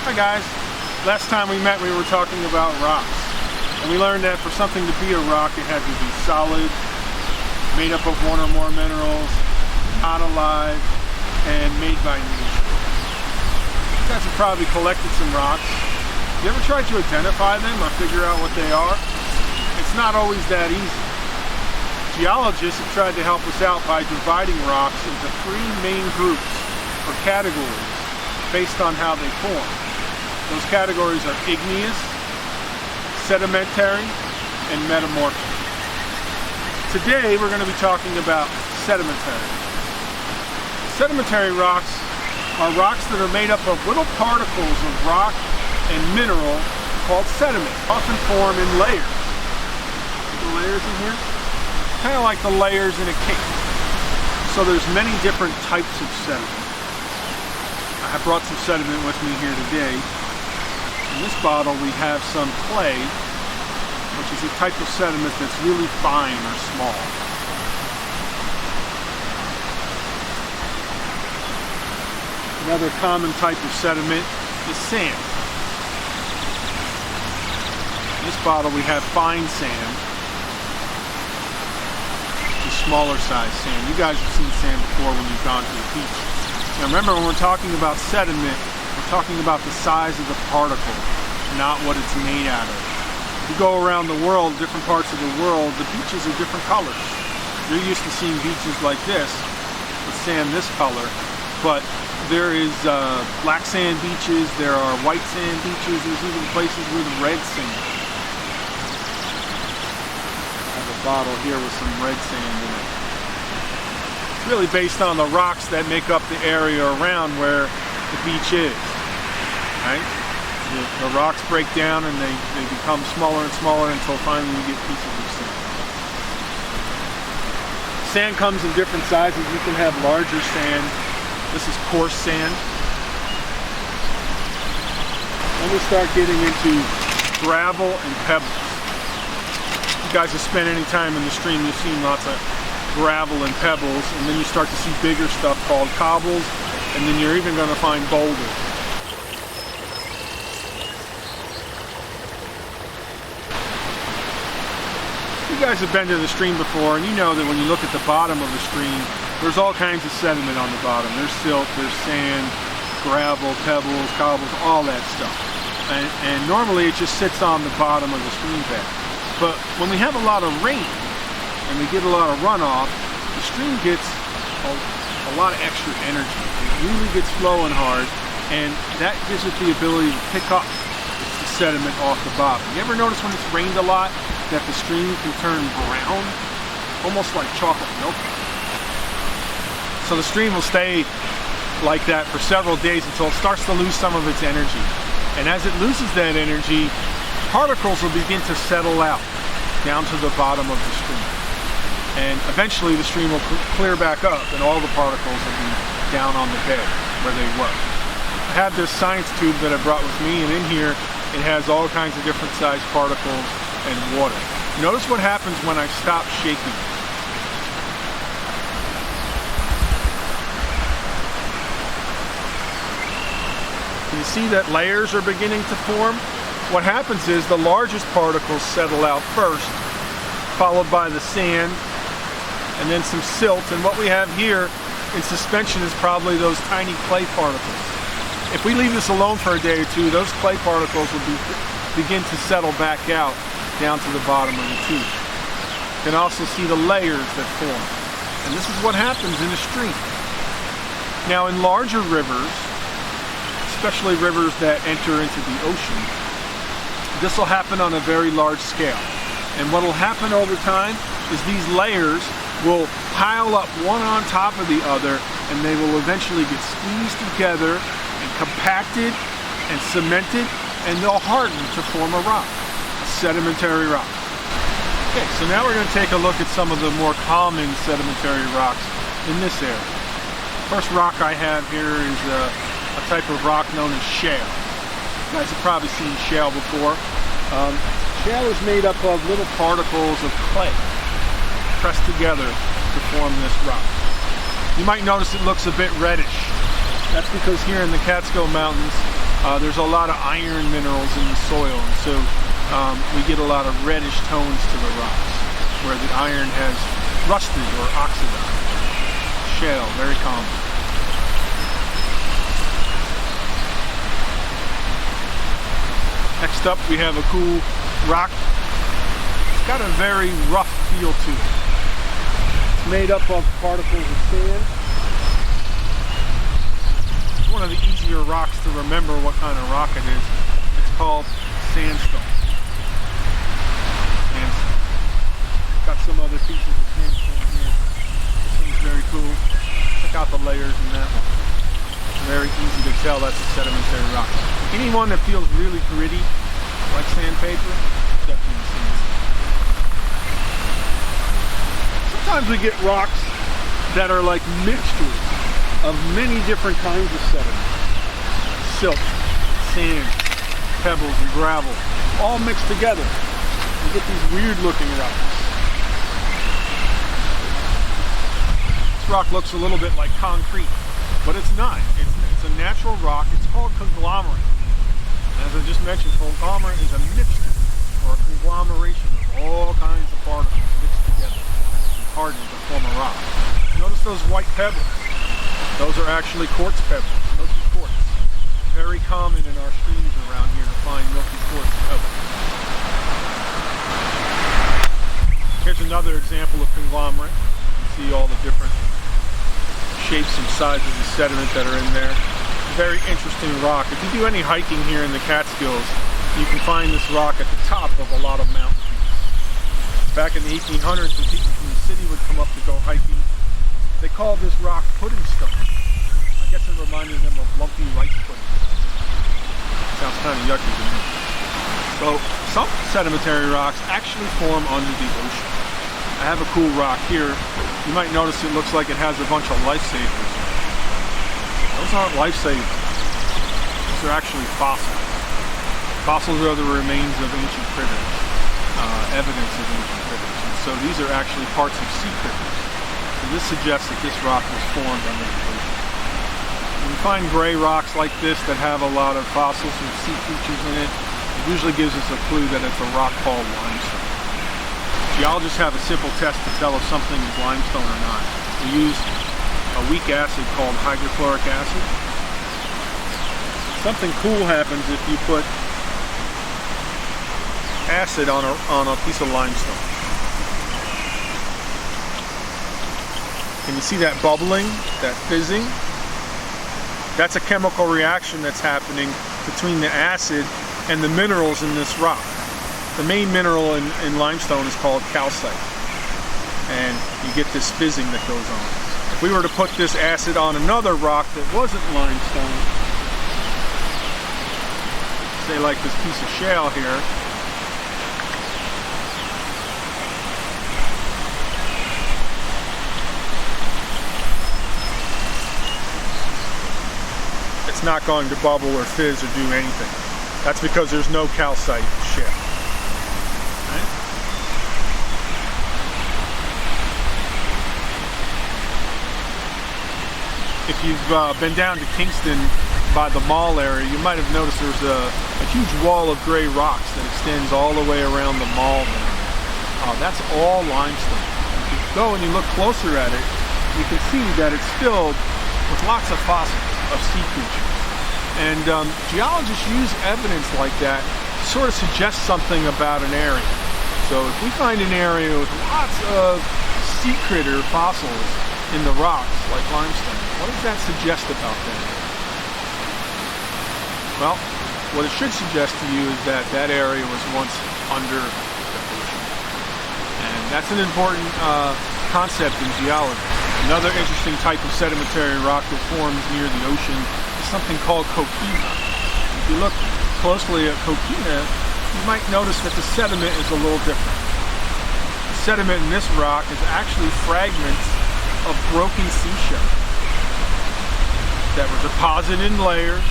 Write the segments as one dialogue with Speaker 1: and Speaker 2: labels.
Speaker 1: Hi guys, last time we met we were talking about rocks, and we learned that for something to be a rock it had to be solid, made up of one or more minerals, not alive, and made by nature. You guys have probably collected some rocks. You ever tried to identify them or figure out what they are? It's not always that easy. Geologists have tried to help us out by dividing rocks into three main groups or categories based on how they form. Those categories are igneous, sedimentary, and metamorphic. Today we're going to be talking about sedimentary. Sedimentary rocks are rocks that are made up of little particles of rock and mineral called sediment, often form in layers. The layers in here? Kind of like the layers in a cake. So there's many different types of sediment. I have brought some sediment with me here today. In this bottle we have some clay, which is a type of sediment that's really fine or small. Another common type of sediment is sand. In this bottle we have fine sand, which is smaller size sand. You guys have seen sand before when you've gone to the beach. Now remember, when we're talking about sediment, we're talking about the size of the particle, not what it's made out of. If you go around the world, different parts of the world, the beaches are different colors. You're used to seeing beaches like this, with sand this color, but there is black sand beaches, there are white sand beaches, there's even places with red sand. I have a bottle here with some red sand in it. It's really based on the rocks that make up the area around where the beach is. Right? The rocks break down and they become smaller and smaller until finally you get pieces of sand. Sand comes in different sizes. You can have larger sand. This is coarse sand. Then we start getting into gravel and pebbles. If you guys have spent any time in the stream, you've seen lots of gravel and pebbles, and then you start to see bigger stuff called cobbles, and then you're even going to find boulders. You guys have been to the stream before, and you know that when you look at the bottom of the stream, there's all kinds of sediment on the bottom. There's silt, there's sand, gravel, pebbles, cobbles, all that stuff. And normally it just sits on the bottom of the stream bed. But when we have a lot of rain and we get a lot of runoff, the stream gets a lot of extra energy. It really gets flowing hard, and that gives it the ability to pick up the sediment off the bottom. You ever notice when it's rained a lot that the stream can turn brown, almost like chocolate milk? So the stream will stay like that for several days until it starts to lose some of its energy. And as it loses that energy, particles will begin to settle out down to the bottom of the stream. And eventually the stream will clear back up and all the particles will be down on the bed where they were. I have this science tube that I brought with me, and in here it has all kinds of different sized particles and water. Notice what happens when I stop shaking. You see that layers are beginning to form? What happens is the largest particles settle out first, followed by the sand, and then some silt. And what we have here in suspension is probably those tiny clay particles. If we leave this alone for a day or two, those clay particles will begin to settle back out down to the bottom of the tube. You can also see the layers that form. And this is what happens in a stream. Now in larger rivers, especially rivers that enter into the ocean, this will happen on a very large scale. And what will happen over time is these layers will pile up one on top of the other, and they will eventually get squeezed together and compacted and cemented, and they'll harden to form a rock, a sedimentary rock. Okay, so now we're going to take a look at some of the more common sedimentary rocks in this area. First rock I have here is a type of rock known as shale. You guys have probably seen shale before. Shale is made up of little particles of clay pressed together to form this rock. You might notice it looks a bit reddish. That's because here in the Catskill Mountains, there's a lot of iron minerals in the soil, and so we get a lot of reddish tones to the rocks, where the iron has rusted or oxidized. Shale, very common. Next up, we have a cool rock. It's got a very rough feel to it. It's made up of particles of sand. It's one of the easier rocks to remember what kind of rock it is. It's called sandstone. Got some other pieces of sandstone here. This one's very cool. Check out the layers in that one. Very easy to tell that's a sedimentary rock. Anyone that feels really gritty, like sandpaper, definitely sandstone. Sometimes we get rocks that are like mixtures of many different kinds of sediment. Silt, sand, pebbles, and gravel, all mixed together. You get these weird looking rocks. This rock looks a little bit like concrete, but it's not. It's a natural rock. It's called conglomerate. As I just mentioned, conglomerate is a mixture or a conglomeration of all kinds of particles mixed together and hardened to form a rock. Notice those white pebbles. Those are actually quartz pebbles, milky quartz. Very common in our streams around here to find milky quartz pebbles. Here's another example of conglomerate. You can see all the different shapes and sizes of sediment that are in there. Very interesting rock. If you do any hiking here in the Catskills, you can find this rock at the top of a lot of mountain peaks. Back in the 1800s, when people from the city would come up to go hiking, they called this rock pudding stone. I guess it reminded them of lumpy rice pudding. Sounds kind of yucky to me. So some sedimentary rocks actually form under the ocean. I have a cool rock here. You might notice it looks like it has a bunch of lifesavers. Those aren't lifesavers. Those are actually fossils. Fossils are the remains of ancient critters, evidence of ancient critters. And so these are actually parts of sea critters. So this suggests that this rock was formed under the ocean. When you find gray rocks like this that have a lot of fossils and sea creatures in it, it usually gives us a clue that it's a rock called limestone. Geologists have a simple test to tell if something is limestone or not. We use a weak acid called hydrochloric acid. Something cool happens if you put acid on a piece of limestone. Can you see that bubbling, that fizzing? That's a chemical reaction that's happening between the acid and the minerals in this rock. The main mineral in limestone is called calcite, and you get this fizzing that goes on. If we were to put this acid on another rock that wasn't limestone, say like this piece of shale here, it's not going to bubble or fizz or do anything. That's because there's no calcite shale. If you've been down to Kingston by the mall area, you might have noticed there's a huge wall of gray rocks that extends all the way around the mall there. That's all limestone. If you go and you look closer at it, you can see that it's filled with lots of fossils of sea creatures. And geologists use evidence like that to sort of suggest something about an area. So if we find an area with lots of sea critter fossils in the rocks, like limestone, what does that suggest about that? Well, what it should suggest to you is that that area was once under the ocean. And that's an important concept in geology. Another interesting type of sedimentary rock that forms near the ocean is something called coquina. If you look closely at coquina, you might notice that the sediment is a little different. The sediment in this rock is actually fragments of broken seashells that were deposited in layers,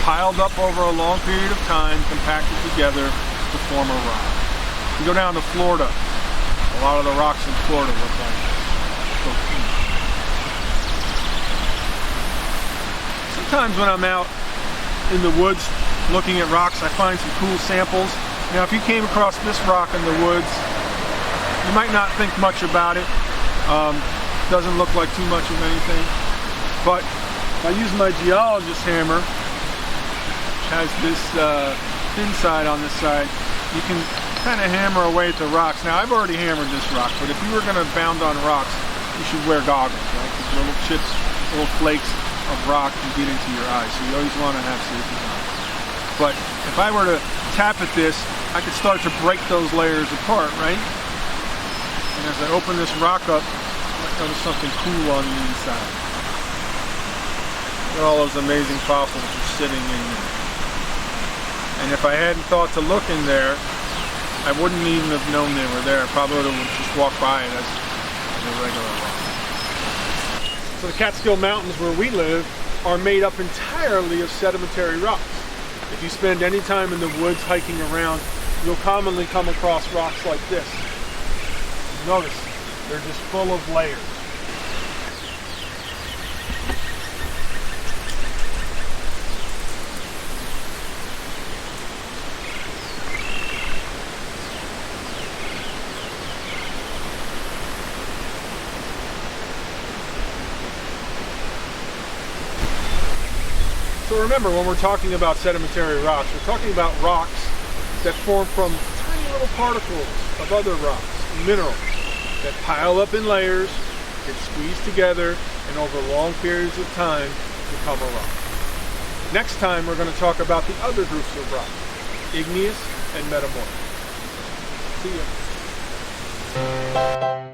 Speaker 1: piled up over a long period of time, compacted together to form a rock. If you go down to Florida, a lot of the rocks in Florida look like coquina. Sometimes when I'm out in the woods looking at rocks, I find some cool samples. Now if you came across this rock in the woods, you might not think much about it. Doesn't look like too much of anything. But if I use my geologist hammer, which has this thin side on this side, you can kind of hammer away at the rocks. Now I've already hammered this rock, but if you were going to bound on rocks, you should wear goggles, right? Because little chips, little flakes of rock can get into your eyes, so you always want to have safety goggles. But if I were to tap at this, I could start to break those layers apart, right? And as I open this rock up, I might notice something cool on the inside. Look at all those amazing fossils are sitting in there. And if I hadn't thought to look in there, I wouldn't even have known they were there. I probably would have just walked by it as a regular rock. So the Catskill Mountains where we live are made up entirely of sedimentary rocks. If you spend any time in the woods hiking around, you'll commonly come across rocks like this. Notice, they're just full of layers. So remember, when we're talking about sedimentary rocks, we're talking about rocks that form from tiny little particles of other rocks, minerals, that pile up in layers, get squeezed together, and over long periods of time become a rock. Next time, we're going to talk about the other groups of rocks, igneous and metamorphic. See ya.